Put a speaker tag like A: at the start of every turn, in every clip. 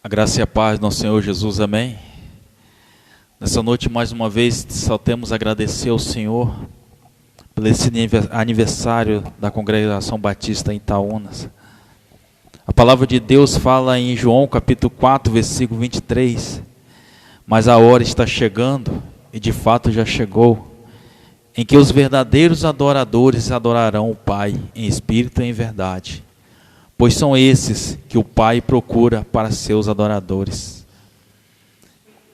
A: A graça e a paz do nosso Senhor Jesus, amém? Nessa noite, mais uma vez, só temos a agradecer ao Senhor por esse aniversário da Congregação Batista em Itaúnas. A palavra de Deus fala em João capítulo 4, versículo 23, mas a hora está chegando, e de fato já chegou, em que os verdadeiros adoradores adorarão o Pai em espírito e em verdade, pois são esses que o Pai procura para seus adoradores.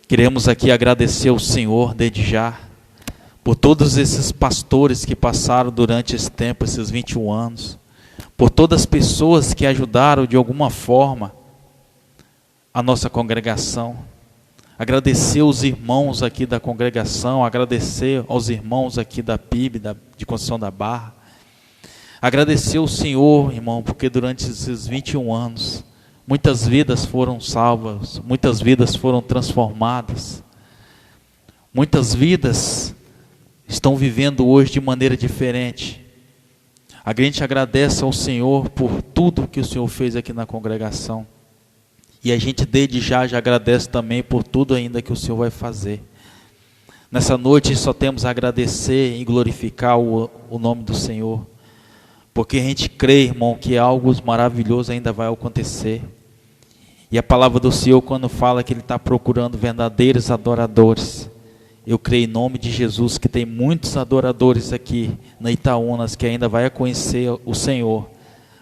A: Queremos aqui agradecer ao Senhor desde já, por todos esses pastores que passaram durante esse tempo, esses 21 anos, por todas as pessoas que ajudaram de alguma forma a nossa congregação. Agradecer aos irmãos aqui da congregação, agradecer aos irmãos aqui da PIB, de Conceição da Barra. Agradecer ao Senhor, irmão, porque durante esses 21 anos, muitas vidas foram salvas, muitas vidas foram transformadas, muitas vidas estão vivendo hoje de maneira diferente. A gente agradece ao Senhor por tudo que o Senhor fez aqui na congregação. E a gente desde já agradece também por tudo ainda que o Senhor vai fazer. Nessa noite só temos a agradecer e glorificar o nome do Senhor. Porque a gente crê, irmão, que algo maravilhoso ainda vai acontecer. E a palavra do Senhor, quando fala que Ele está procurando verdadeiros adoradores, eu creio em nome de Jesus que tem muitos adoradores aqui na Itaúnas que ainda vai conhecer o Senhor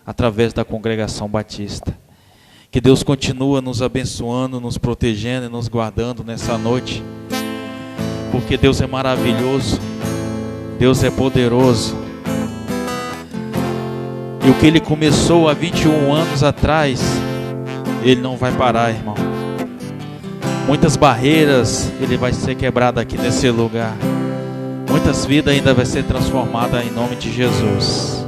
A: através da Congregação Batista. Que Deus continue nos abençoando, nos protegendo e nos guardando nessa noite. Porque Deus é maravilhoso, Deus é poderoso. E o que Ele começou há 21 anos atrás, Ele não vai parar, irmão. Muitas barreiras Ele vai ser quebrado aqui nesse lugar. Muitas vidas ainda vai ser transformadas em nome de Jesus.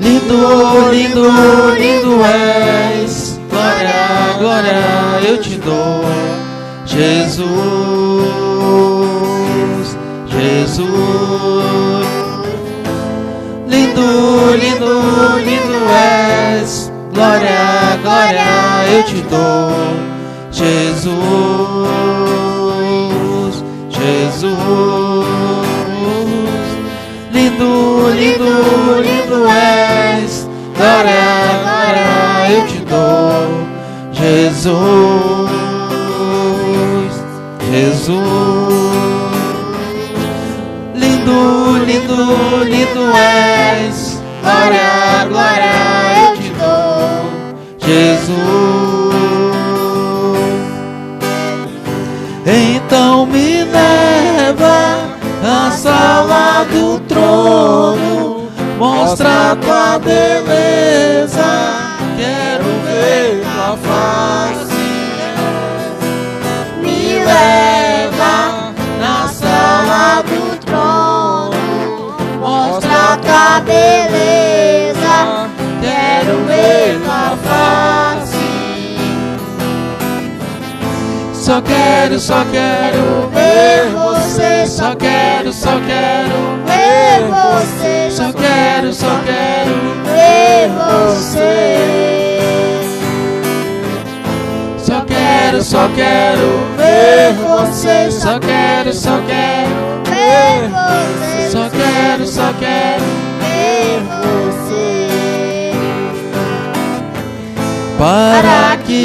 B: Lindo, lindo, lindo és, glória, glória eu te dou, Jesus, Jesus. Lindo, lindo, lindo és, glória, glória eu te dou, Jesus, Jesus. Lindo, lindo, lindo és, glória, glória eu te dou, Jesus, Jesus. Lindo, lindo, lindo és, glória, glória eu te dou, Jesus. Então me leva à sala do trono, mostra a tua beleza, quero ver tua face. Me leva na sala do trono, mostra a tua beleza, quero ver tua face. Só quero ver você, só quero ver você, só quero ver você. Só quero ver você, só quero ver você, só quero ver você. Para que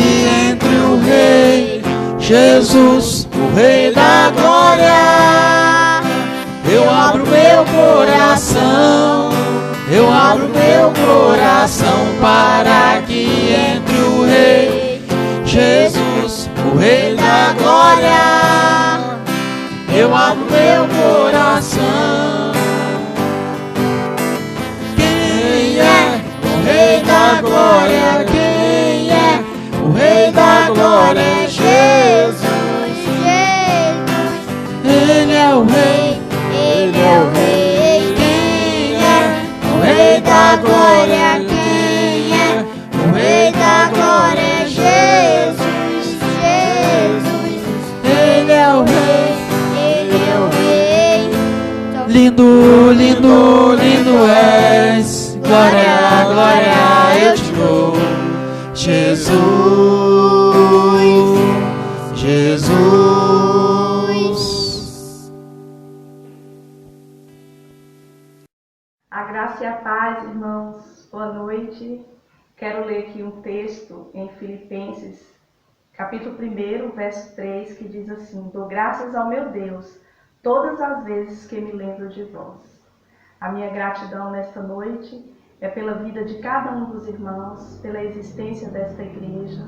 B: entre o Rei Jesus, o Rei da Glória, eu abro meu coração, eu abro meu coração para que entre o Rei Jesus, o Rei da Glória, eu abro meu coração. Quem é o Rei da Glória? Quem é o Rei da Glória? Jesus, Ele é o Rei, Ele é o Rei. Quem é o Rei da Glória? Quem é o Rei da Glória? Jesus, Jesus, Ele é o Rei, Ele é o Rei.
A: lindo, lindo, lindo és. Glória, glória, eu te dou. Jesus, Jesus.
C: A graça e a paz, irmãos. Boa noite. Quero ler aqui um texto em Filipenses, capítulo 1, verso 3, que diz assim: dou graças ao meu Deus todas as vezes que me lembro de vós. A minha gratidão nesta noite é pela vida de cada um dos irmãos, pela existência desta igreja,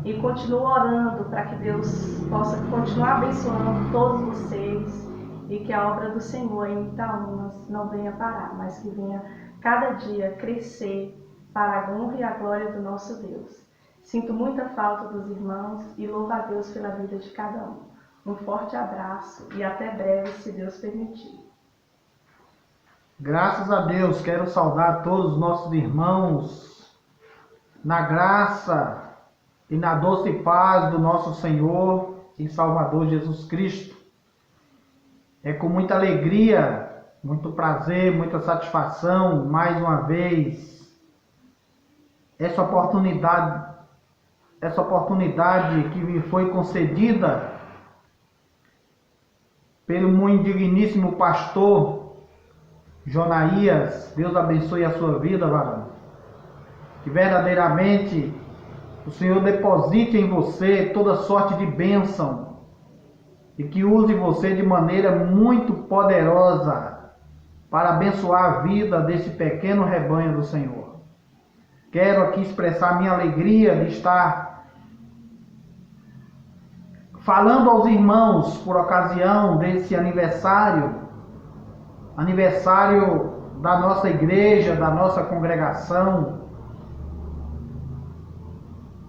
C: e continuo orando para que Deus possa continuar abençoando todos vocês e que a obra do Senhor em Itaúnas não venha parar, mas que venha cada dia crescer para a honra e a glória do nosso Deus. Sinto muita falta dos irmãos e louvo a Deus pela vida de cada um. Um forte abraço e até breve, se Deus permitir.
D: Graças a Deus, quero saudar todos os nossos irmãos na graça e na doce paz do nosso Senhor e Salvador Jesus Cristo. É com muita alegria, muito prazer, muita satisfação, mais uma vez, essa oportunidade que me foi concedida pelo muito digníssimo pastor Jonaías. Deus abençoe a sua vida, varão. Que verdadeiramente o Senhor deposite em você toda sorte de bênção e que use você de maneira muito poderosa para abençoar a vida desse pequeno rebanho do Senhor. Quero aqui expressar minha alegria de estar falando aos irmãos por ocasião desse aniversário da nossa igreja, da nossa congregação.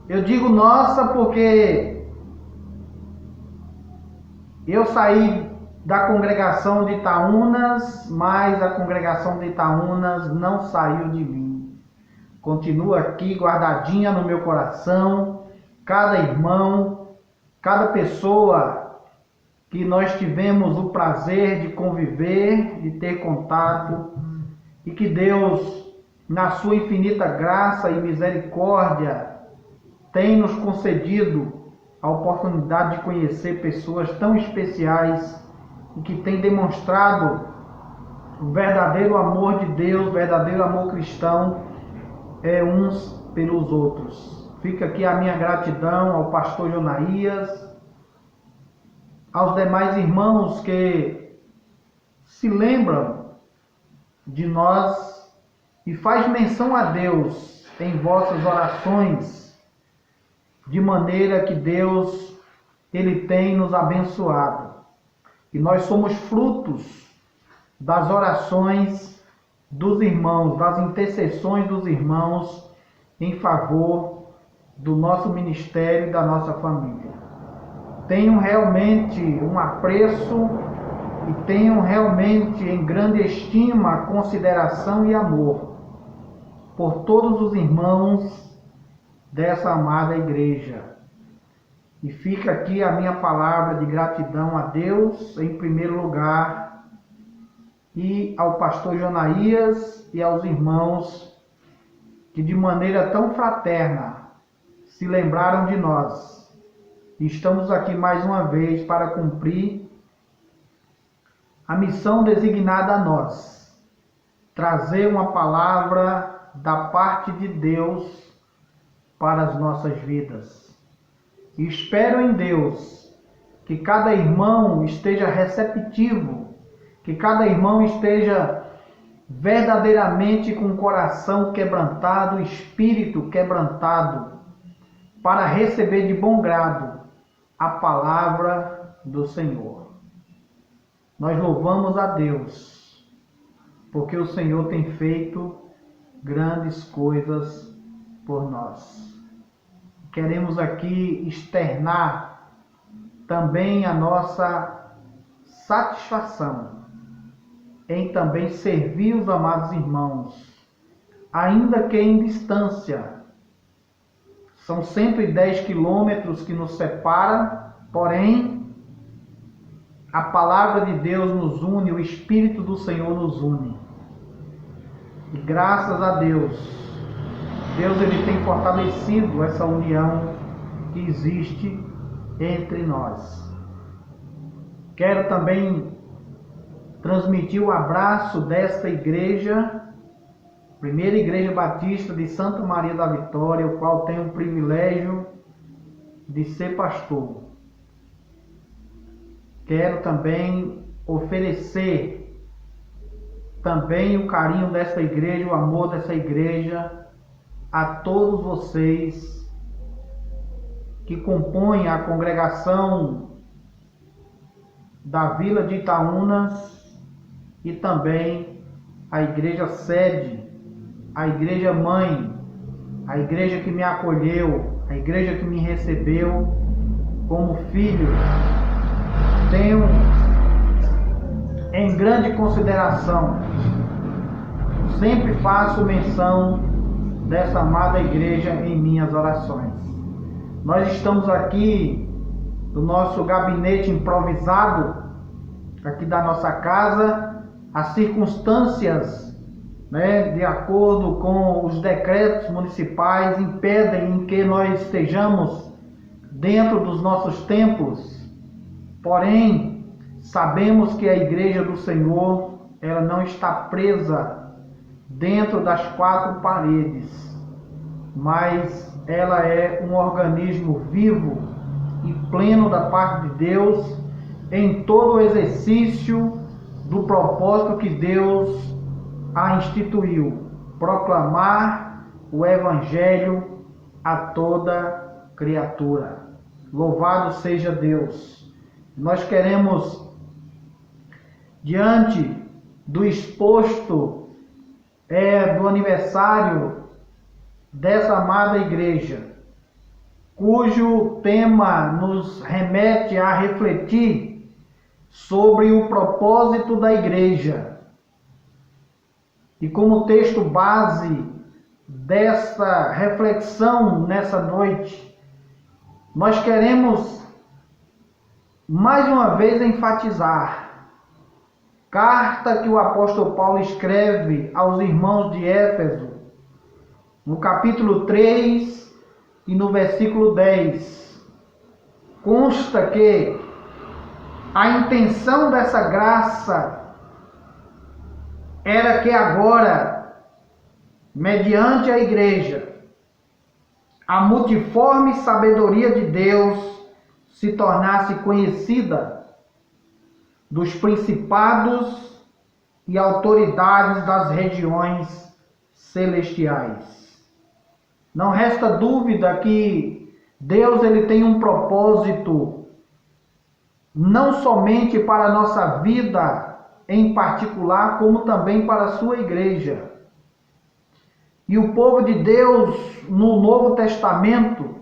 D: Eu digo nossa porque eu saí da congregação de Itaúnas, mas a congregação de Itaúnas não saiu de mim. Continua aqui guardadinha no meu coração, cada irmão, cada pessoa que nós tivemos o prazer de conviver, de ter contato, e que Deus, na sua infinita graça e misericórdia, tem nos concedido a oportunidade de conhecer pessoas tão especiais e que têm demonstrado o verdadeiro amor de Deus, o verdadeiro amor cristão, uns pelos outros. Fica aqui a minha gratidão ao pastor Jonaías, aos demais irmãos que se lembram de nós e faz menção a Deus em vossas orações, de maneira que Deus, Ele tem nos abençoado. E nós somos frutos das orações dos irmãos, das intercessões dos irmãos em favor do nosso ministério e da nossa família. Tenho realmente um apreço e tenho realmente em grande estima, consideração e amor por todos os irmãos dessa amada igreja. E fica aqui a minha palavra de gratidão a Deus, em primeiro lugar, e ao pastor Jonaías e aos irmãos que de maneira tão fraterna se lembraram de nós. E estamos aqui mais uma vez para cumprir a missão designada a nós, trazer uma palavra da parte de Deus para as nossas vidas. E espero em Deus que cada irmão esteja receptivo, que cada irmão esteja verdadeiramente com o coração quebrantado, espírito quebrantado, para receber de bom grado a palavra do Senhor. Nós louvamos a Deus, porque o Senhor tem feito grandes coisas por nós. Queremos aqui externar também a nossa satisfação em também servir os amados irmãos, ainda que em distância. São 110 quilômetros que nos separam, porém, A palavra de Deus nos une, o Espírito do Senhor nos une. E graças a Deus, ele tem fortalecido essa união que existe entre nós. Quero também transmitir o abraço desta igreja, Primeira Igreja Batista de Santa Maria da Vitória, o qual tenho o privilégio de ser pastor. Quero também oferecer também o carinho desta igreja, o amor dessa igreja a todos vocês que compõem a congregação da Vila de Itaúnas e também a igreja sede, a igreja mãe, a igreja que me acolheu, a igreja que me recebeu como filho. Tenho em grande consideração, sempre faço menção dessa amada igreja em minhas orações. Nós estamos aqui no nosso gabinete improvisado, aqui da nossa casa. As circunstâncias, de acordo com os decretos municipais, impedem em que nós estejamos dentro dos nossos templos. Porém, sabemos que a igreja do Senhor, ela não está presa dentro das quatro paredes, mas ela é um organismo vivo e pleno da parte de Deus em todo o exercício do propósito que Deus a instituiu: proclamar o Evangelho a toda criatura. Louvado seja Deus! Nós queremos, diante do exposto do aniversário dessa amada igreja, cujo tema nos remete a refletir sobre o propósito da igreja. E como texto base dessa reflexão nessa noite, nós queremos mais uma vez enfatizar carta que o apóstolo Paulo escreve aos irmãos de Éfeso, no capítulo 3 e no versículo 10. Consta que a intenção dessa graça era que agora, mediante a igreja, a multiforme sabedoria de Deus se tornasse conhecida dos principados e autoridades das regiões celestiais. Não resta dúvida que Deus ele tem um propósito não somente para a nossa vida em particular, como também para a sua igreja. E o povo de Deus no Novo Testamento,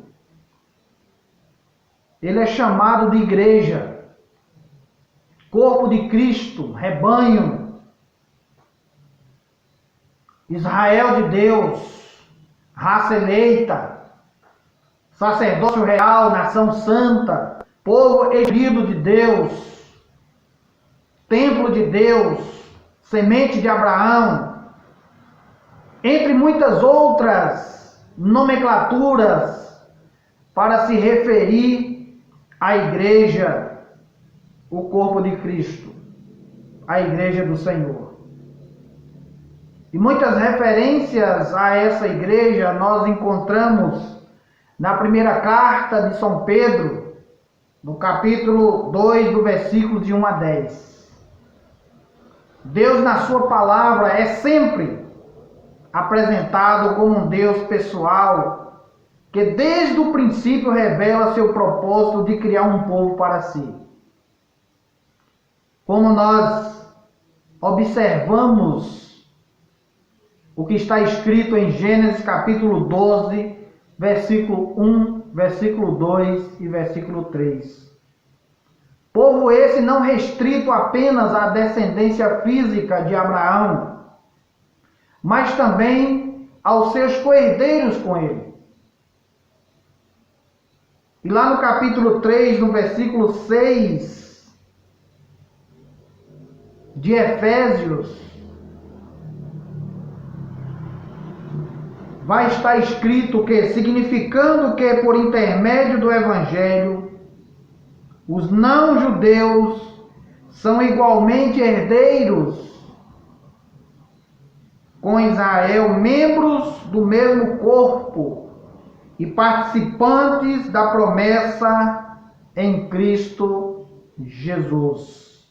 D: ele é chamado de igreja, corpo de Cristo, rebanho, Israel de Deus, raça eleita, sacerdócio real, nação santa, povo escolhido de Deus, templo de Deus, semente de Abraão, entre muitas outras nomenclaturas para se referir à igreja, o corpo de Cristo, a igreja do Senhor. E muitas referências a essa igreja nós encontramos na primeira carta de São Pedro, no capítulo 2, do versículo de 1 a 10. Deus, na sua palavra, é sempre apresentado como um Deus pessoal, que desde o princípio revela seu propósito de criar um povo para si. Como nós observamos o que está escrito em Gênesis capítulo 12, versículo 1, versículo 2 e versículo 3. Povo esse não restrito apenas à descendência física de Abraão, mas também aos seus coerdeiros com ele. E lá no capítulo 3, no versículo 6, de Efésios, vai estar escrito que, significando que por intermédio do Evangelho, os não-judeus são igualmente herdeiros com Israel, membros do mesmo corpo e participantes da promessa em Cristo Jesus.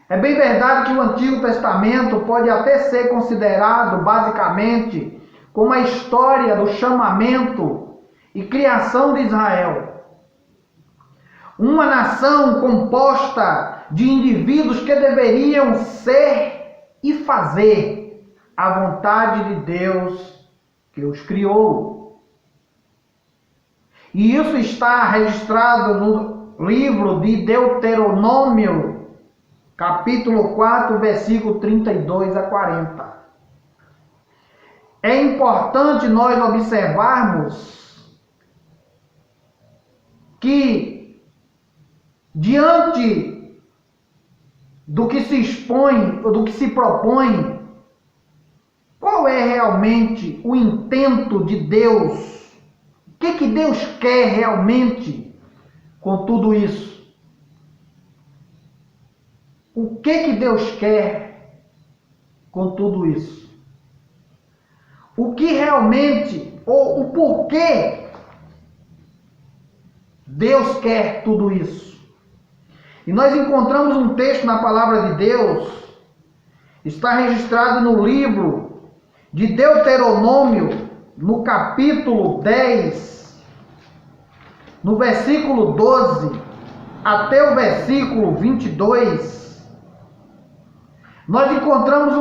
D: É bem verdade que o Antigo Testamento pode até ser considerado basicamente como a história do chamamento e criação de Israel. Uma nação composta de indivíduos que deveriam ser e fazer a vontade de Deus que os criou. E isso está registrado no livro de Deuteronômio, capítulo 4, versículo 32 a 40. É importante nós observarmos que, diante do que se expõe, ou do que se propõe, qual é realmente o intento de Deus? O que Deus quer realmente com tudo isso? O que Deus quer com tudo isso? O que realmente, ou o porquê Deus quer tudo isso? E nós encontramos um texto na palavra de Deus, está registrado no livro de Deuteronômio, no capítulo 10, no versículo 12 até o versículo 22, nós encontramos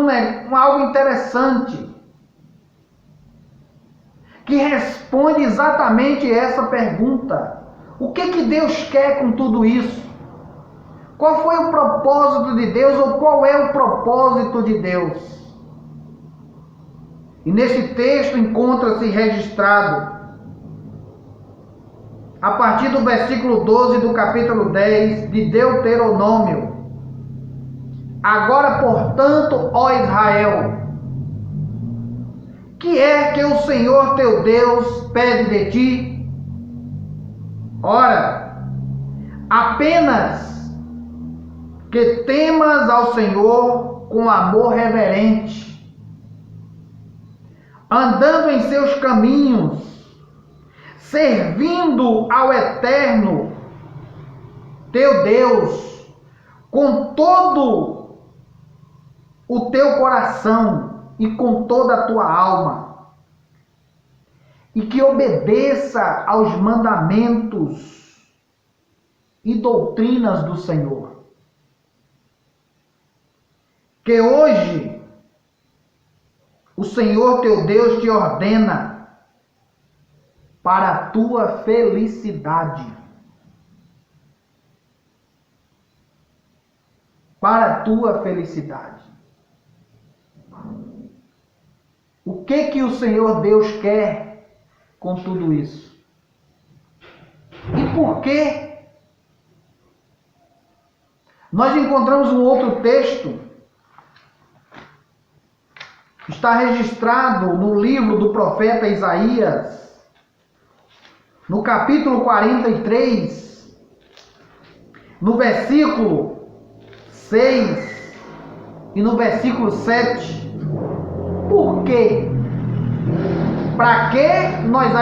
D: algo interessante que responde exatamente essa pergunta. O que Deus quer com tudo isso? Qual foi o propósito de Deus, ou qual é o propósito de Deus? E nesse texto encontra-se registrado, a partir do versículo 12 do capítulo 10 de Deuteronômio: agora, portanto, ó Israel, que é que o Senhor teu Deus pede de ti? Ora, apenas que temas ao Senhor com amor reverente, andando em seus caminhos, servindo ao Eterno teu Deus com todo o teu coração e com toda a tua alma, e que obedeça aos mandamentos e doutrinas do Senhor, que hoje o Senhor teu Deus te ordena para a tua felicidade. Para a tua felicidade. O que o Senhor Deus quer com tudo isso? E por quê? Nós encontramos um outro texto, está registrado no livro do profeta Isaías, no capítulo 43, no versículo 6 e no versículo 7. Por quê? Para que nós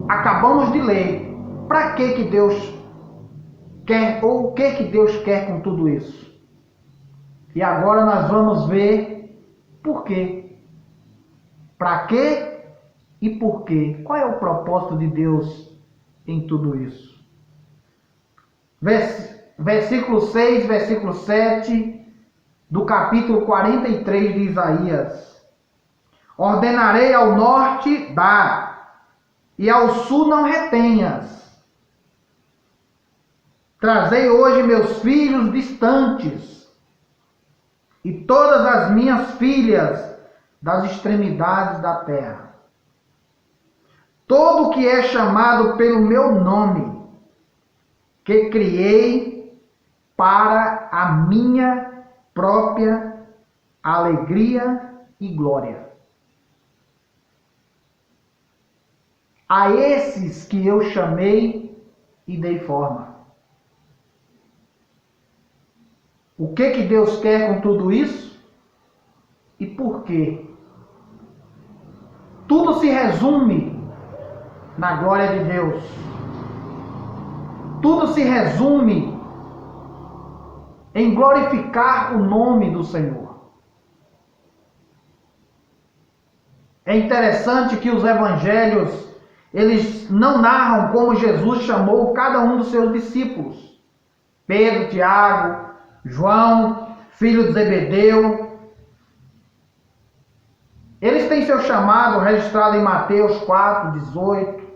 D: acabamos de ler? Para que Deus quer, ou o que Deus quer com tudo isso? E agora nós vamos ver por quê. Para quê e por quê? Qual é o propósito de Deus em tudo isso? Versículo 6, versículo 7 do capítulo 43 de Isaías: ordenarei ao norte, dá, e ao sul não retenhas. Trazei hoje meus filhos distantes e todas as minhas filhas das extremidades da terra. Todo que é chamado pelo meu nome, que criei para a minha própria alegria e glória. A esses que eu chamei e dei forma. O que Deus quer com tudo isso? E por quê? Tudo se resume na glória de Deus. Tudo se resume em glorificar o nome do Senhor. É interessante que os evangelhos, eles não narram como Jesus chamou cada um dos seus discípulos. Pedro, Tiago, João, filho de Zebedeu. Eles têm seu chamado registrado em Mateus 4, 18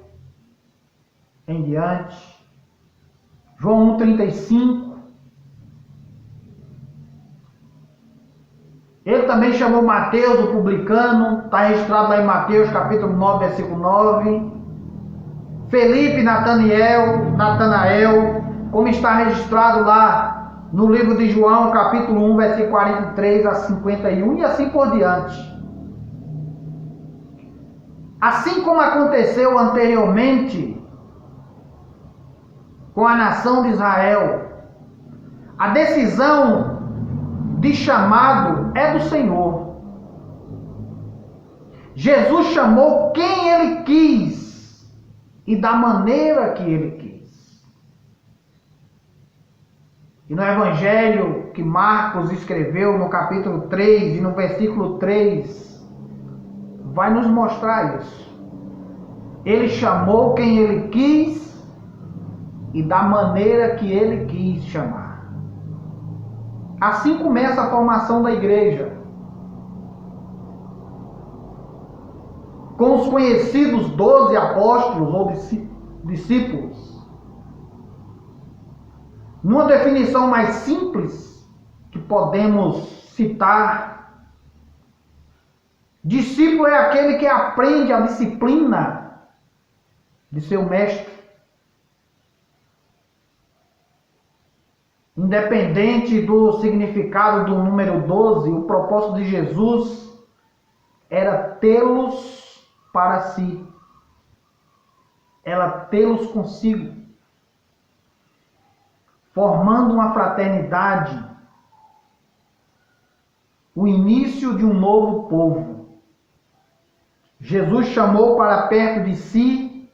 D: em diante. João 1, 35. Ele também chamou Mateus, o publicano, está registrado lá em Mateus capítulo 9, versículo 9. Felipe, Natanael, como está registrado lá no livro de João, capítulo 1, versículo 43 a 51, e assim por diante. Assim como aconteceu anteriormente com a nação de Israel, a decisão de chamado é do Senhor. Jesus chamou quem Ele quis e da maneira que Ele quis. E no Evangelho que Marcos escreveu no capítulo 3 e no versículo 3, vai nos mostrar isso. Ele chamou quem Ele quis e da maneira que Ele quis chamar. Assim começa a formação da igreja. Com os conhecidos 12 apóstolos ou discípulos. Numa definição mais simples que podemos citar, discípulo é aquele que aprende a disciplina de seu mestre. Independente do significado do número 12, o propósito de Jesus era tê-los para si. Era tê-los consigo. Formando uma fraternidade. O início de um novo povo. Jesus chamou para perto de si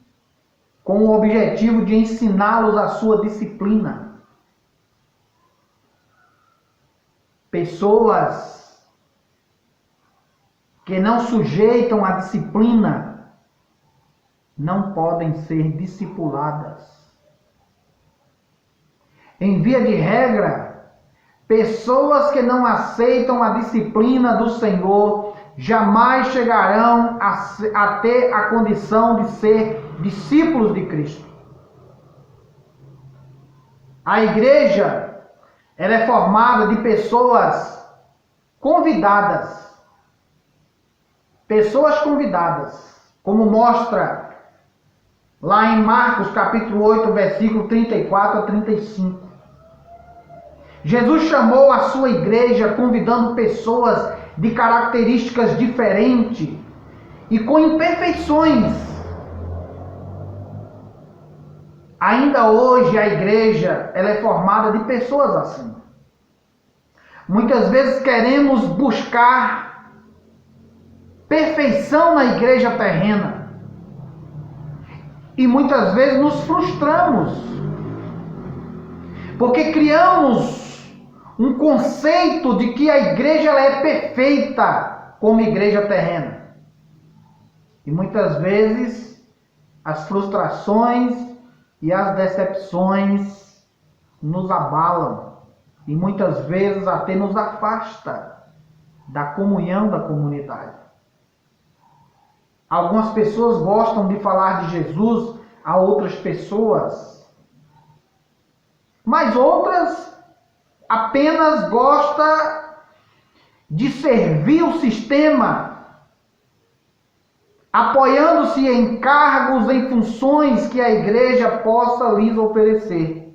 D: com o objetivo de ensiná-los a sua disciplina. Pessoas que não sujeitam a disciplina não podem ser discipuladas. Em via de regra, pessoas que não aceitam a disciplina do Senhor jamais chegarão a ter a condição de ser discípulos de Cristo. A igreja, ela é formada de pessoas convidadas. Pessoas convidadas, como mostra lá em Marcos capítulo 8, versículo 34 a 35. Jesus chamou a sua igreja convidando pessoas de características diferentes e com imperfeições. Ainda hoje a igreja ela é formada de pessoas assim. Muitas vezes queremos buscar perfeição na igreja terrena. E muitas vezes nos frustramos. Porque criamos um conceito de que a igreja ela é perfeita como igreja terrena. E muitas vezes as frustrações e as decepções nos abalam e muitas vezes até nos afasta da comunhão da comunidade. Algumas pessoas gostam de falar de Jesus a outras pessoas, mas outras apenas gostam de servir o sistema, apoiando-se em cargos, em funções que a igreja possa lhes oferecer.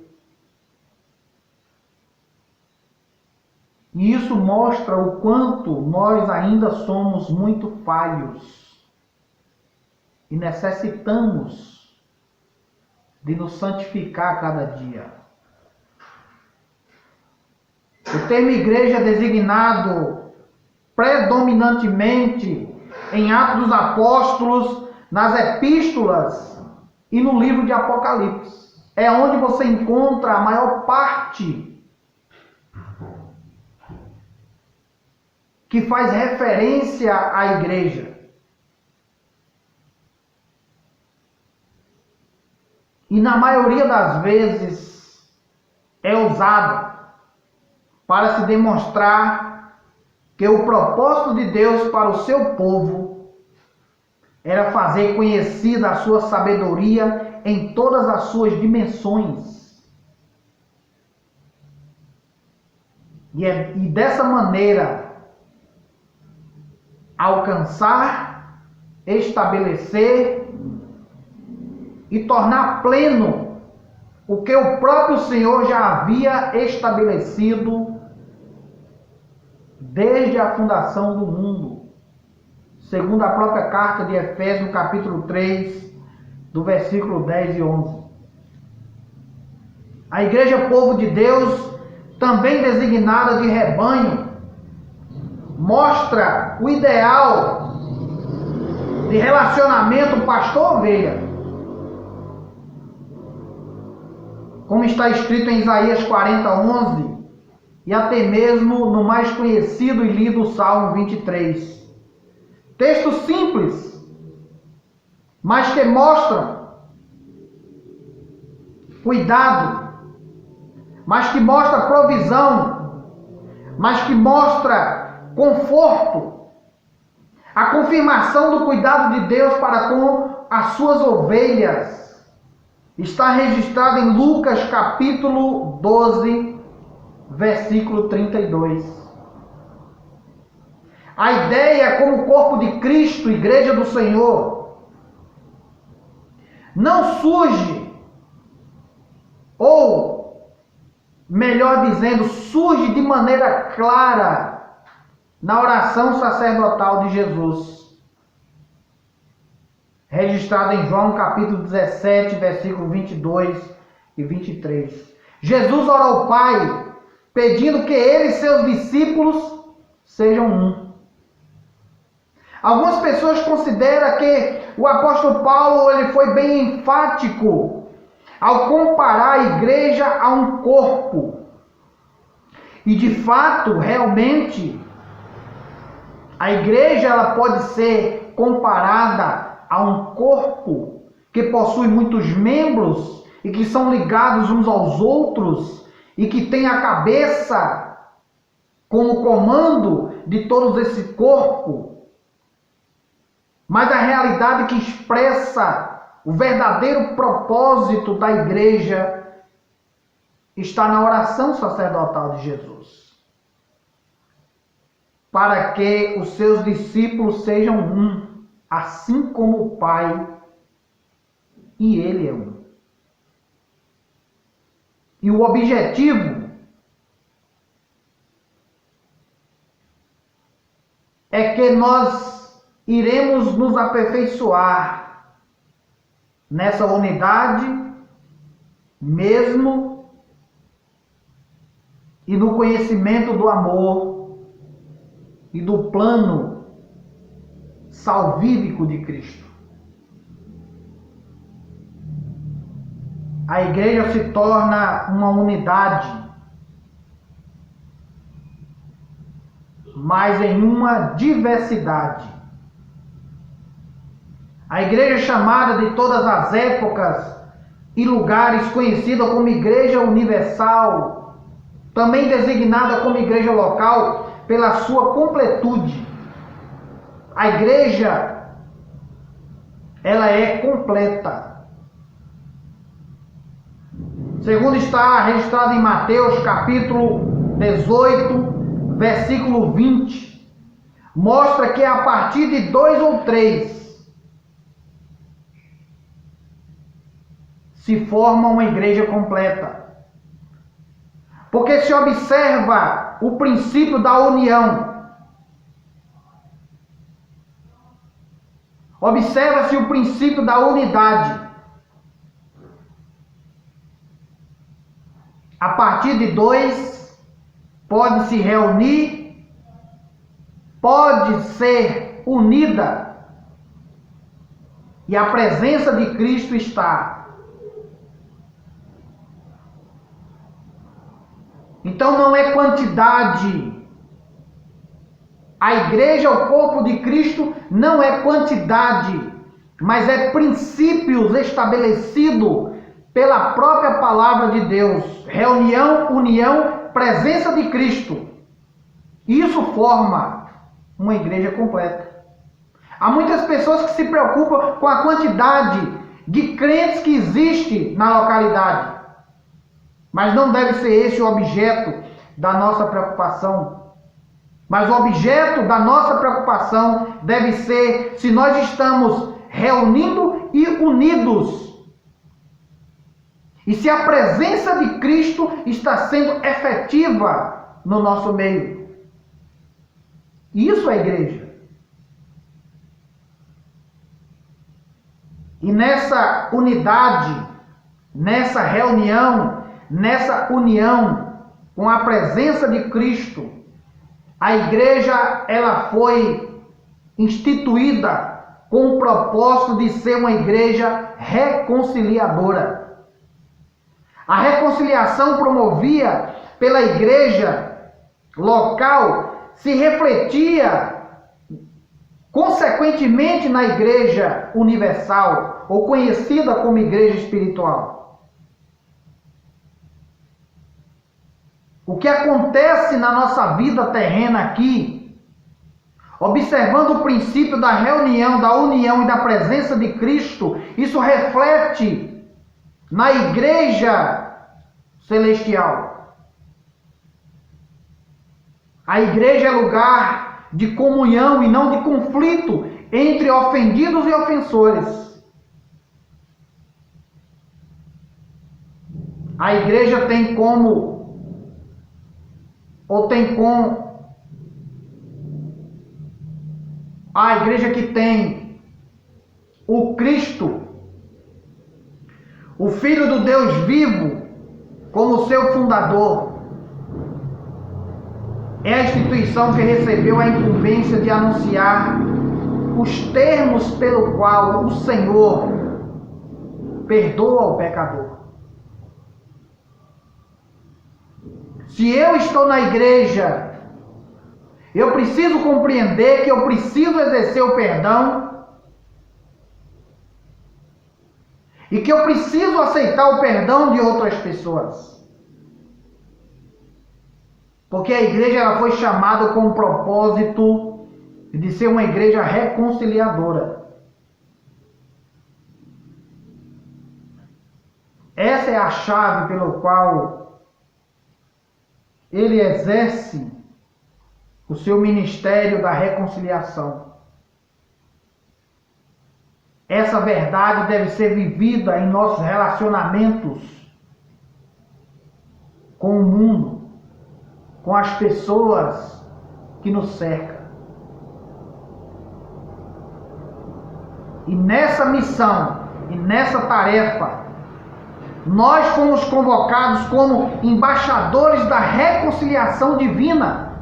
D: E isso mostra o quanto nós ainda somos muito falhos e necessitamos de nos santificar cada dia. O termo igreja é designado predominantemente em Atos dos Apóstolos, nas epístolas e no livro de Apocalipse. É onde você encontra a maior parte que faz referência à igreja. E na maioria das vezes é usada para se demonstrar que o propósito de Deus para o seu povo era fazer conhecida a sua sabedoria em todas as suas dimensões. E dessa maneira alcançar, estabelecer e tornar pleno o que o próprio Senhor já havia estabelecido desde a fundação do mundo, segundo a própria carta de Efésios, capítulo 3, do versículo 10 e 11. A igreja povo de Deus, também designada de rebanho, mostra o ideal de relacionamento pastor-ovelha, como está escrito em Isaías 40:11 e até mesmo no mais conhecido e lido Salmo 23. Textos simples, mas que mostram cuidado, mas que mostra provisão, mas que mostra conforto, a confirmação do cuidado de Deus para com as suas ovelhas. Está registrado em Lucas capítulo 12, versículo 32. A ideia como corpo de Cristo, igreja do Senhor, não surge, ou melhor dizendo, surge de maneira clara na oração sacerdotal de Jesus, registrada em João capítulo 17, versículo 22 e 23. Jesus ora ao Pai, pedindo que ele e seus discípulos sejam um. Algumas pessoas consideram que o apóstolo Paulo ele foi bem enfático ao comparar a igreja a um corpo. E de fato, realmente, a igreja ela pode ser comparada a um corpo que possui muitos membros e que são ligados uns aos outros e que tem a cabeça como comando de todo esse corpo. Mas a realidade que expressa o verdadeiro propósito da igreja está na oração sacerdotal de Jesus, para que os seus discípulos sejam um, assim como o Pai e Ele é um. E o objetivo é que nós iremos nos aperfeiçoar nessa unidade mesmo e no conhecimento do amor e do plano salvífico de Cristo. A igreja se torna uma unidade, mas em uma diversidade. A igreja chamada de todas as épocas e lugares, conhecida como Igreja Universal, também designada como igreja local pela sua completude. A igreja, ela é completa. Segundo está registrado em Mateus capítulo 18, versículo 20, mostra que a partir de 2 ou 3 se forma uma igreja completa. Porque se observa o princípio da união. Observa-se o princípio da unidade. A partir de 2, pode se reunir, pode ser unida, e a presença de Cristo está. Então não é quantidade. A igreja, o corpo de Cristo, não é quantidade, mas é princípios estabelecidos pela própria palavra de Deus. Reunião, união, presença de Cristo. Isso forma uma igreja completa. Há muitas pessoas que se preocupam com a quantidade de crentes que existe na localidade. Mas não deve ser esse o objeto da nossa preocupação. Mas o objeto da nossa preocupação deve ser se nós estamos reunindo e unidos. E se a presença de Cristo está sendo efetiva no nosso meio. Isso é igreja. E nessa unidade, nessa reunião, nessa união com a presença de Cristo, a igreja ela foi instituída com o propósito de ser uma igreja reconciliadora. A reconciliação promovida pela igreja local se refletia consequentemente na igreja universal, ou conhecida como igreja espiritual. O que acontece na nossa vida terrena aqui, observando o princípio da reunião, da união e da presença de Cristo, isso reflete na igreja celestial. A igreja é lugar de comunhão e não de conflito entre ofendidos e ofensores. A igreja tem como, ou tem com, a igreja que tem o Cristo, o Filho do Deus vivo, como seu fundador, é a instituição que recebeu a incumbência de anunciar os termos pelo qual o Senhor perdoa o pecador. Se eu estou na igreja, eu preciso compreender que eu preciso exercer o perdão e que eu preciso aceitar o perdão de outras pessoas. Porque a igreja ela foi chamada com o propósito de ser uma igreja reconciliadora. Essa é a chave pelo qual ele exerce o seu ministério da reconciliação. Essa verdade deve ser vivida em nossos relacionamentos com o mundo, com as pessoas que nos cercam. E nessa missão, e nessa tarefa, nós fomos convocados como embaixadores da reconciliação divina.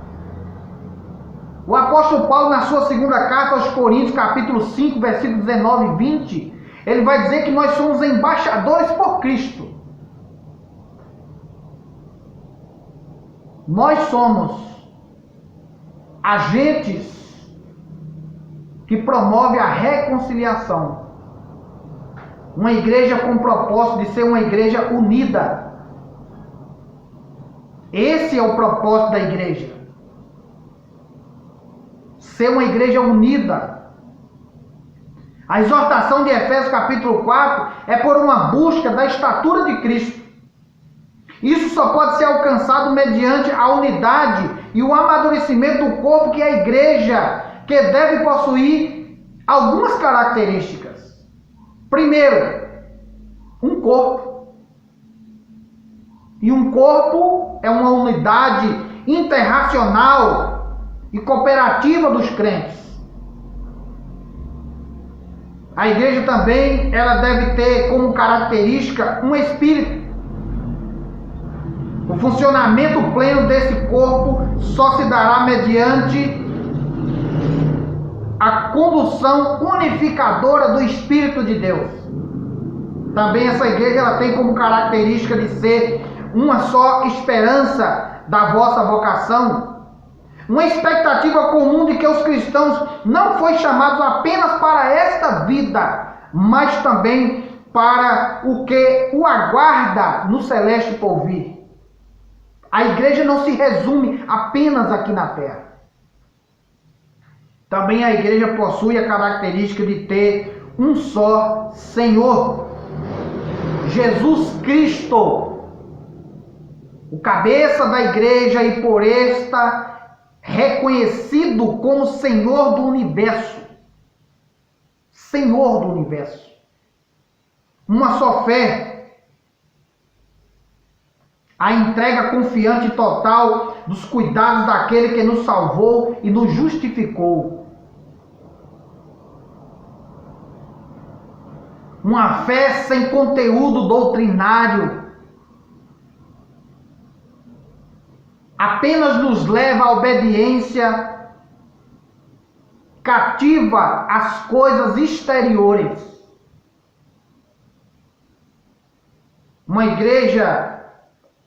D: O apóstolo Paulo, na sua segunda carta aos Coríntios, capítulo 5, versículos 19 e 20, ele vai dizer que nós somos embaixadores por Cristo. Nós somos agentes que promovem a reconciliação. Uma igreja com o propósito de ser uma igreja unida. Esse é o propósito da igreja. Ser uma igreja unida. A exortação de Efésios capítulo 4 é por uma busca da estatura de Cristo. Isso só pode ser alcançado mediante a unidade e o amadurecimento do corpo, que é a igreja, que deve possuir algumas características. Primeiro, um corpo. E um corpo é uma unidade interracional e cooperativa dos crentes. A igreja também ela deve ter como característica um espírito. O funcionamento pleno desse corpo só se dará mediante a condução unificadora do Espírito de Deus. Também essa igreja ela tem como característica de ser uma só esperança da vossa vocação, uma expectativa comum de que os cristãos não foram chamados apenas para esta vida, mas também para o que o aguarda no celeste porvir. A igreja não se resume apenas aqui na terra. Também a igreja possui a característica de ter um só Senhor, Jesus Cristo, o cabeça da igreja e por esta reconhecido como Senhor do universo. Senhor do universo. Uma só fé. A entrega confiante e total dos cuidados daquele que nos salvou e nos justificou. Uma fé sem conteúdo doutrinário. Apenas nos leva à obediência cativa às coisas exteriores. Uma igreja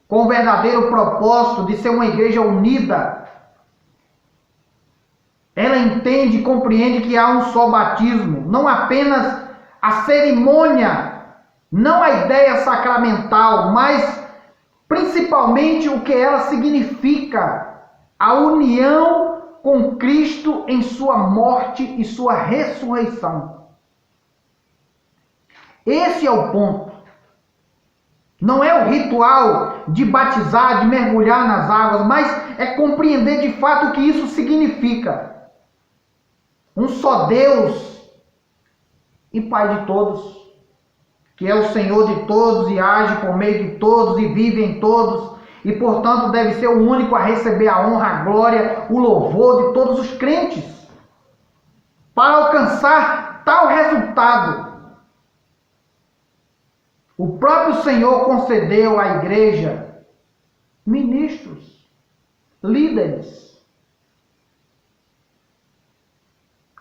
D: com o verdadeiro propósito de ser uma igreja unida, ela entende e compreende que há um só batismo, não apenas a cerimônia, não a ideia sacramental, mas principalmente o que ela significa, a união com Cristo em sua morte e sua ressurreição. Esse é o ponto. Não é o ritual de batizar, de mergulhar nas águas, mas é compreender de fato o que isso significa. Um só Deus e Pai de todos, que é o Senhor de todos e age por meio de todos e vive em todos, e portanto deve ser o único a receber a honra, a glória, o louvor de todos os crentes. Para alcançar tal resultado, o próprio Senhor concedeu à igreja ministros, líderes,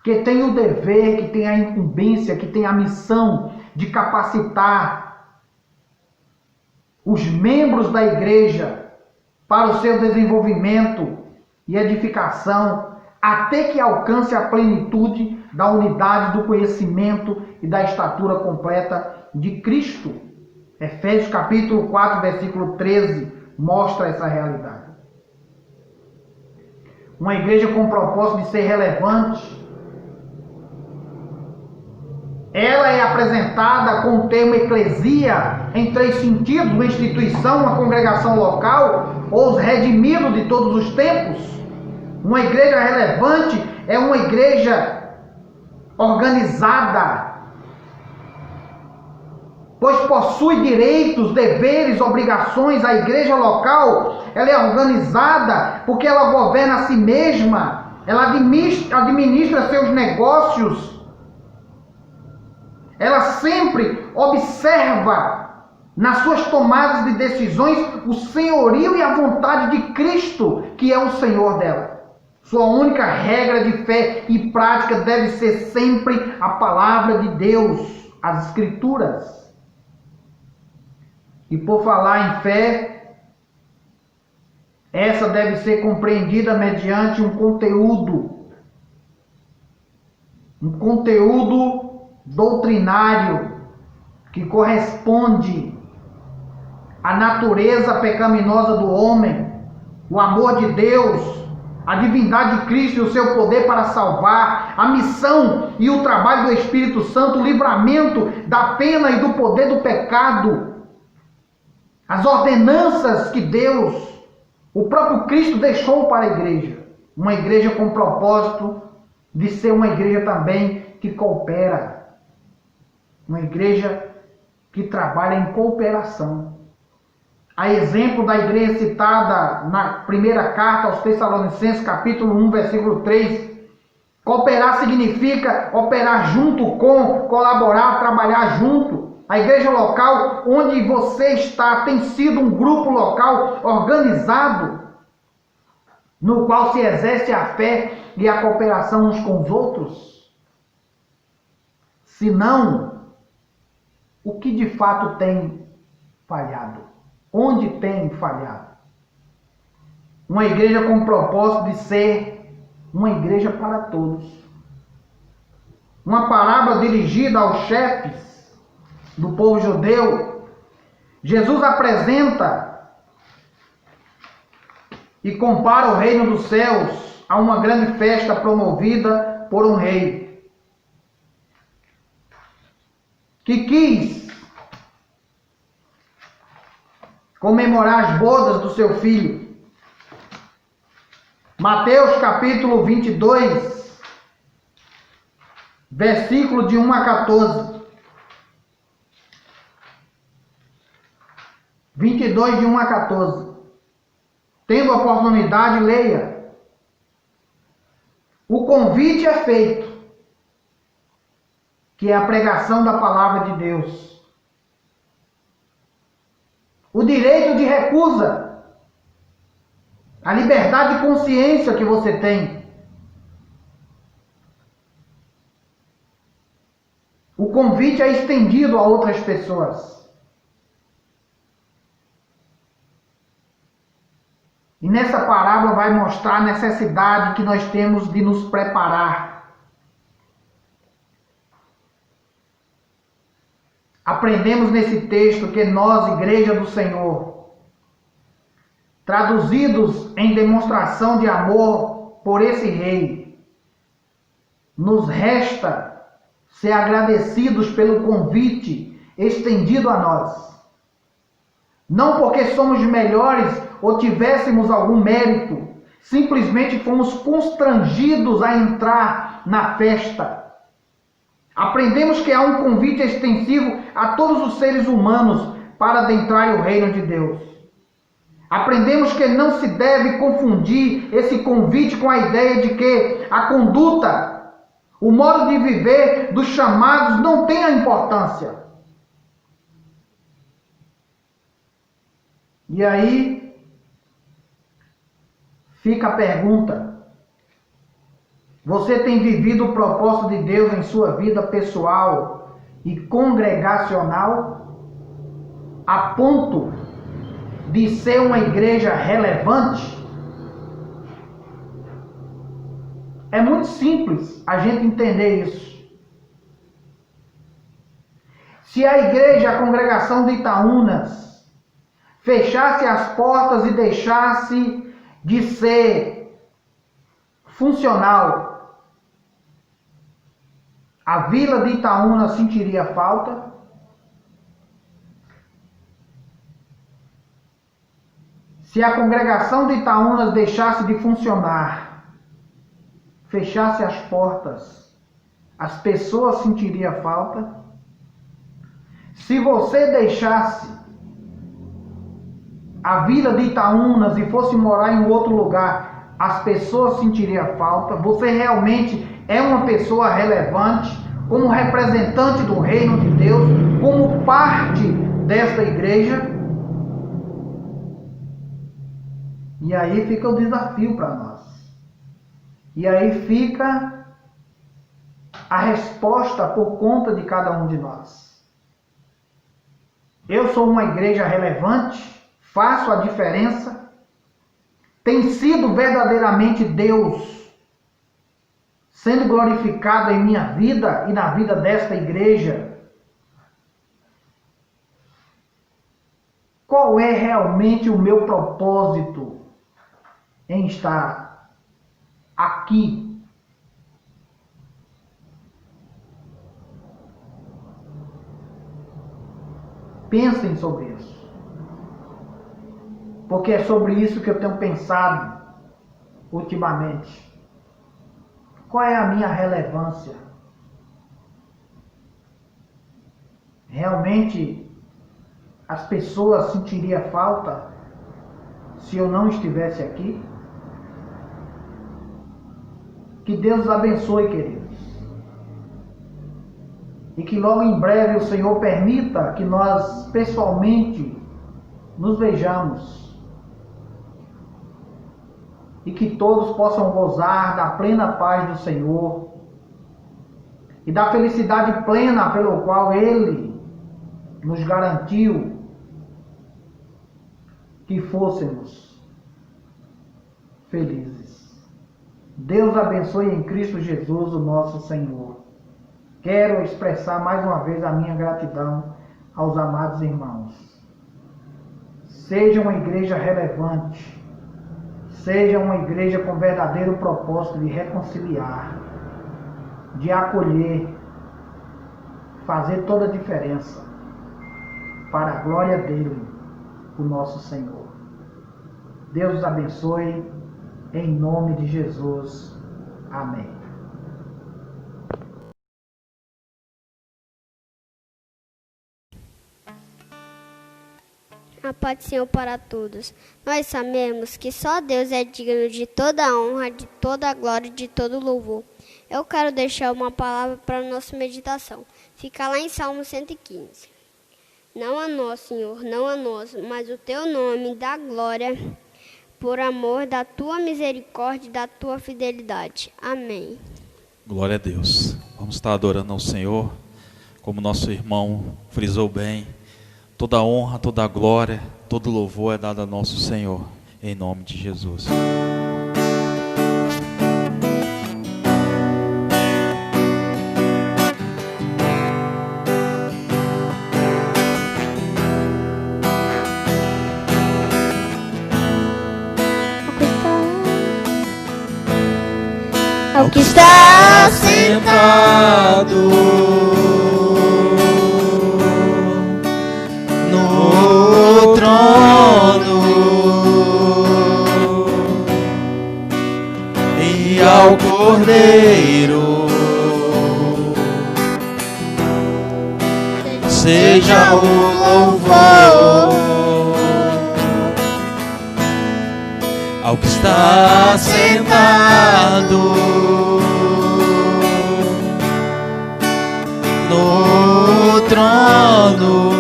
D: que têm o dever, que têm a incumbência, que têm a missão de capacitar os membros da igreja para o seu desenvolvimento e edificação, até que alcance a plenitude da unidade do conhecimento e da estatura completa de Cristo. Efésios capítulo 4, versículo 13, mostra essa realidade. Uma igreja com o propósito de ser relevante, ela é apresentada com o termo eclesia em três sentidos: uma instituição, uma congregação local ou os redimidos de todos os tempos. Uma igreja relevante é uma igreja organizada, pois possui direitos, deveres, obrigações. A igreja local, ela é organizada porque ela governa a si mesma, ela administra seus negócios, ela sempre observa nas suas tomadas de decisões o senhorio e a vontade de Cristo, que é o Senhor dela. Sua única regra de fé e prática deve ser sempre a palavra de Deus, as Escrituras. E por falar em fé, essa deve ser compreendida mediante um conteúdo doutrinário que corresponde à natureza pecaminosa do homem, o amor de Deus, a divindade de Cristo e o seu poder para salvar, a missão e o trabalho do Espírito Santo, o livramento da pena e do poder do pecado, as ordenanças que Deus, o próprio Cristo, deixou para a igreja. Uma igreja com o propósito de ser uma igreja também que coopera. Uma igreja que trabalha em cooperação. a exemplo da igreja citada na primeira carta aos Tessalonicenses, capítulo 1, versículo 3. Cooperar significa operar junto com, colaborar, trabalhar junto. A igreja local onde você está tem sido um grupo local organizado, no qual se exerce a fé e a cooperação uns com os outros? Se não, o que de fato tem falhado? Onde tem falhado? Uma igreja com o propósito de ser uma igreja para todos. Uma parábola dirigida aos chefes do povo judeu. Jesus apresenta e compara o reino dos céus a uma grande festa promovida por um rei que quis comemorar as bodas do seu filho. Mateus capítulo 22, versículo de 1 a 14. 22 de 1 a 14. Tendo a oportunidade, leia. O convite é feito, que é a pregação da palavra de Deus. O direito de recusa, a liberdade de consciência que você tem. O convite é estendido a outras pessoas. E nessa parábola vai mostrar a necessidade que nós temos de nos preparar. Aprendemos nesse texto que nós, Igreja do Senhor, traduzidos em demonstração de amor por esse rei, nos resta ser agradecidos pelo convite estendido a nós. Não porque somos melhores ou tivéssemos algum mérito, simplesmente fomos constrangidos a entrar na festa. Aprendemos que há um convite extensivo a todos os seres humanos para adentrar o reino de Deus. Aprendemos que não se deve confundir esse convite com a ideia de que a conduta, o modo de viver dos chamados não tem a importância. E aí fica a pergunta: você tem vivido o propósito de Deus em sua vida pessoal e congregacional a ponto de ser uma igreja relevante? É muito simples a gente entender isso. Se a igreja, a congregação de Itaúnas, fechasse as portas e deixasse de ser funcional, a vila de Itaúna sentiria falta? Se a congregação de Itaúnas deixasse de funcionar, fechasse as portas, as pessoas sentiriam falta? Se você deixasse a vila de Itaúnas e fosse morar em outro lugar, as pessoas sentiriam falta? Você realmente é uma pessoa relevante, como representante do reino de Deus, como parte desta igreja? E aí fica o desafio para nós. E aí fica a resposta por conta de cada um de nós. Eu sou uma igreja relevante? Faço a diferença? Tem sido verdadeiramente Deus sendo glorificado em minha vida e na vida desta igreja? Qual é realmente o meu propósito em estar aqui? Pensem sobre isso. Porque é sobre isso que eu tenho pensado ultimamente. Qual é a minha relevância? Realmente as pessoas sentiriam falta se eu não estivesse aqui? Que Deus os abençoe, queridos. E que logo em breve o Senhor permita que nós pessoalmente nos vejamos. E que todos possam gozar da plena paz do Senhor e da felicidade plena pelo qual Ele nos garantiu que fôssemos felizes. Deus abençoe em Cristo Jesus, o nosso Senhor. Quero expressar mais uma vez a minha gratidão aos amados irmãos. Seja uma igreja relevante, seja uma igreja com verdadeiro propósito de reconciliar, de acolher, fazer toda a diferença para a glória dele, o nosso Senhor. Deus os abençoe, em nome de Jesus. Amém.
B: A paz do Senhor para todos. Nós sabemos que só Deus é digno de toda a honra, de toda a glória e de todo o louvor. Eu quero deixar uma palavra para a nossa meditação. Fica lá em Salmo 115. Não a nós, Senhor, não a nós, mas o teu nome dá glória, por amor da tua misericórdia e da tua fidelidade. Amém.
A: Glória a Deus. Vamos estar adorando ao Senhor, como nosso irmão frisou bem. Toda a honra, toda a glória, todo louvor é dado a nosso Senhor, em nome de Jesus.
B: Ao que está
A: Sentado no trono e ao Cordeiro seja o louvor. Ao que está sentado no trono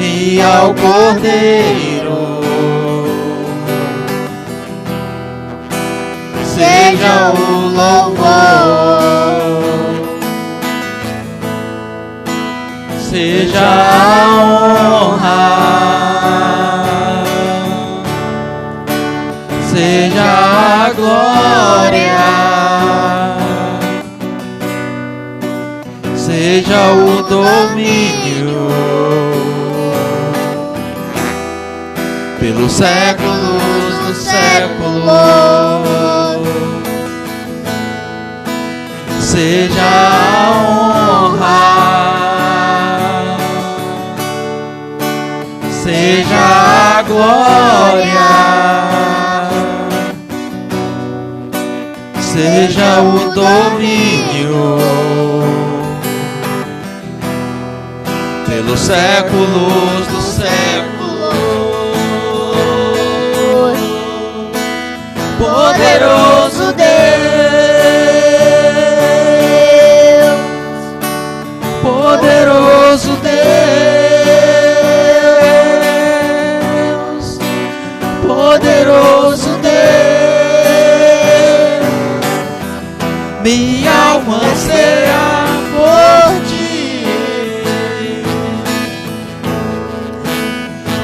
A: e ao Cordeiro seja o louvor, seja a honra, seja a glória, seja o domínio pelos séculos dos séculos, seja a honra, seja a glória, seja o domínio pelos séculos dos séculos. Poderoso Deus, poderoso Deus, poderoso Deus, minha alma anseia por ti,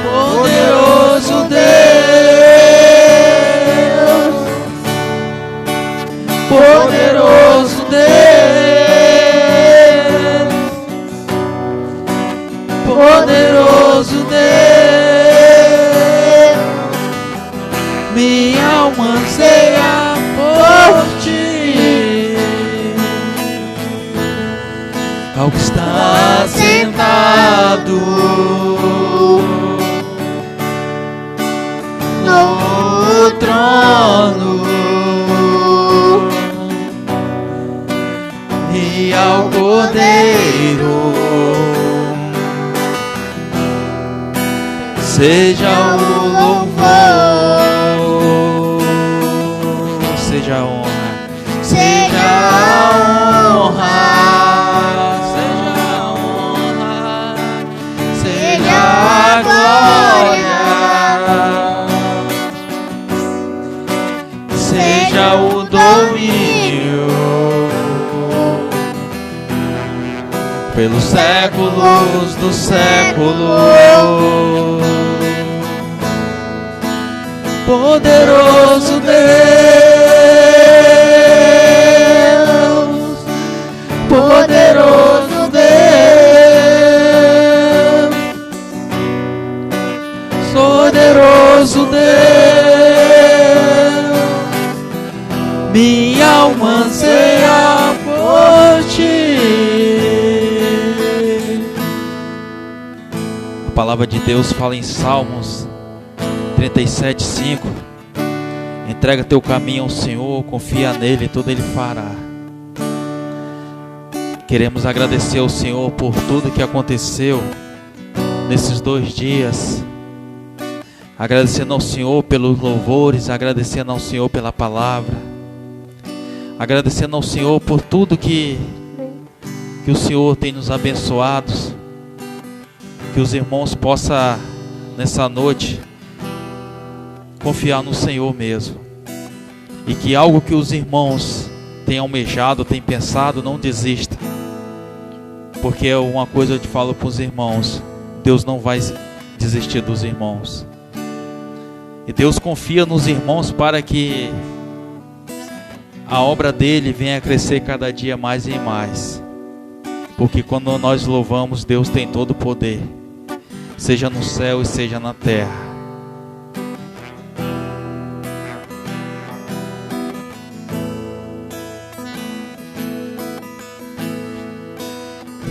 A: poderoso Deus, poderoso Deus, poderoso Deus, minha alma anseia por ti. Ao que está sentado no trono e ao Cordeiro seja a honra,
B: seja a honra,
A: seja
B: a glória,
A: seja o domínio pelos séculos dos séculos. Poderoso Deus, poderoso Deus, poderoso Deus, minha alma anseia por ti. A palavra de Deus fala em Salmos 37:5. Entrega teu caminho ao Senhor, confia nele e tudo ele fará. Queremos agradecer ao Senhor por tudo que aconteceu nesses 2 dias. Agradecendo ao Senhor pelos louvores, agradecendo ao Senhor pela palavra, agradecendo ao Senhor por tudo que o Senhor tem nos abençoado. Que os irmãos possam nessa noite confiar no Senhor mesmo, e que algo que os irmãos têm almejado, têm pensado, não desista, porque uma coisa eu te falo para os irmãos: Deus não vai desistir dos irmãos, e Deus confia nos irmãos para que a obra dele venha a crescer cada dia mais e mais, porque quando nós louvamos, Deus tem todo o poder, seja no céu e seja na terra.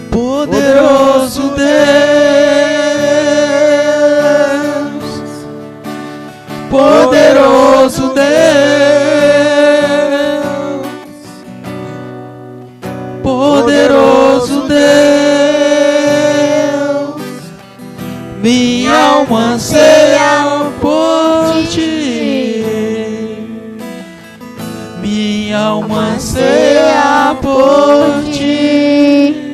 A: Poderoso Deus, poderoso Deus, poderoso Deus, minha alma anseia por ti, minha alma anseia por ti.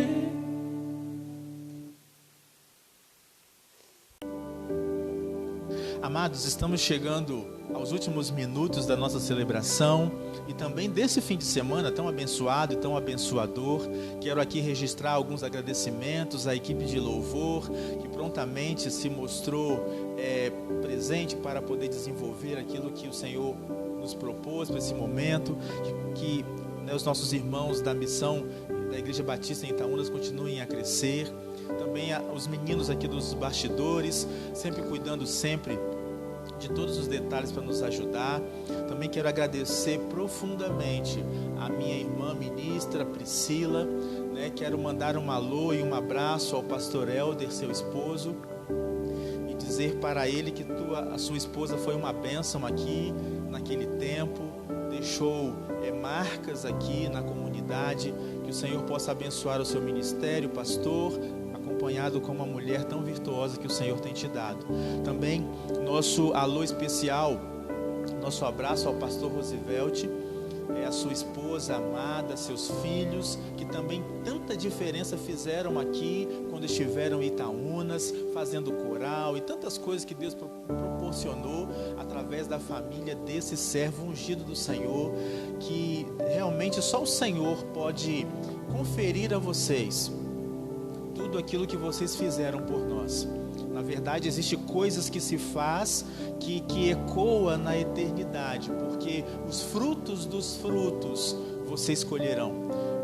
E: Amados, estamos chegando aos últimos minutos da nossa celebração e também desse fim de semana tão abençoado e tão abençoador. Quero aqui registrar alguns agradecimentos à equipe de louvor que prontamente se mostrou presente para poder desenvolver aquilo que o Senhor nos propôs para esse momento, que os nossos irmãos da missão da Igreja Batista em Itaúnas continuem a crescer. Também os meninos aqui dos bastidores, sempre cuidando sempre de todos os detalhes para nos ajudar. Também quero agradecer profundamente a minha irmã ministra Priscila, Quero mandar um alô e um abraço ao pastor Helder, seu esposo, e dizer para ele que a sua esposa foi uma bênção aqui naquele tempo, deixou marcas aqui na comunidade. Que o Senhor possa abençoar o seu ministério, pastor, acompanhado com uma mulher tão virtuosa que o Senhor tem te dado. Também nosso alô especial, nosso abraço ao pastor Rosivelt, a sua esposa amada, seus filhos, que também tanta diferença fizeram aqui quando estiveram em Itaúnas, fazendo coral e tantas coisas que Deus proporcionou através da família desse servo ungido do Senhor, que realmente só o Senhor pode conferir a vocês tudo aquilo que vocês fizeram por nós. Na verdade, existem coisas que se faz que ecoa na eternidade, porque os frutos dos frutos vocês colherão,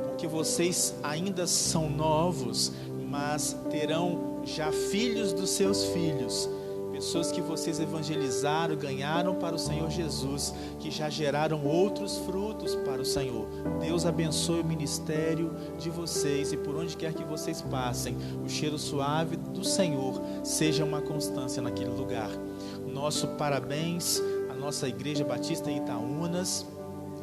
E: porque vocês ainda são novos, mas terão já filhos dos seus filhos, pessoas que vocês evangelizaram, ganharam para o Senhor Jesus, que já geraram outros frutos para o Senhor. Deus abençoe o ministério de vocês, e por onde quer que vocês passem, o cheiro suave do Senhor seja uma constância naquele lugar. Nosso parabéns à nossa Igreja Batista em Itaúnas.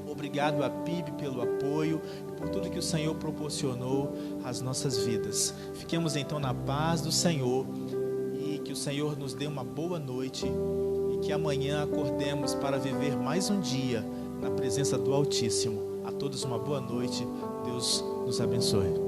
E: Obrigado a PIB pelo apoio e por tudo que o Senhor proporcionou às nossas vidas. Fiquemos então na paz do Senhor, e que o Senhor nos dê uma boa noite, e que amanhã acordemos para viver mais um dia na presença do Altíssimo. A todos uma boa noite. Deus nos abençoe.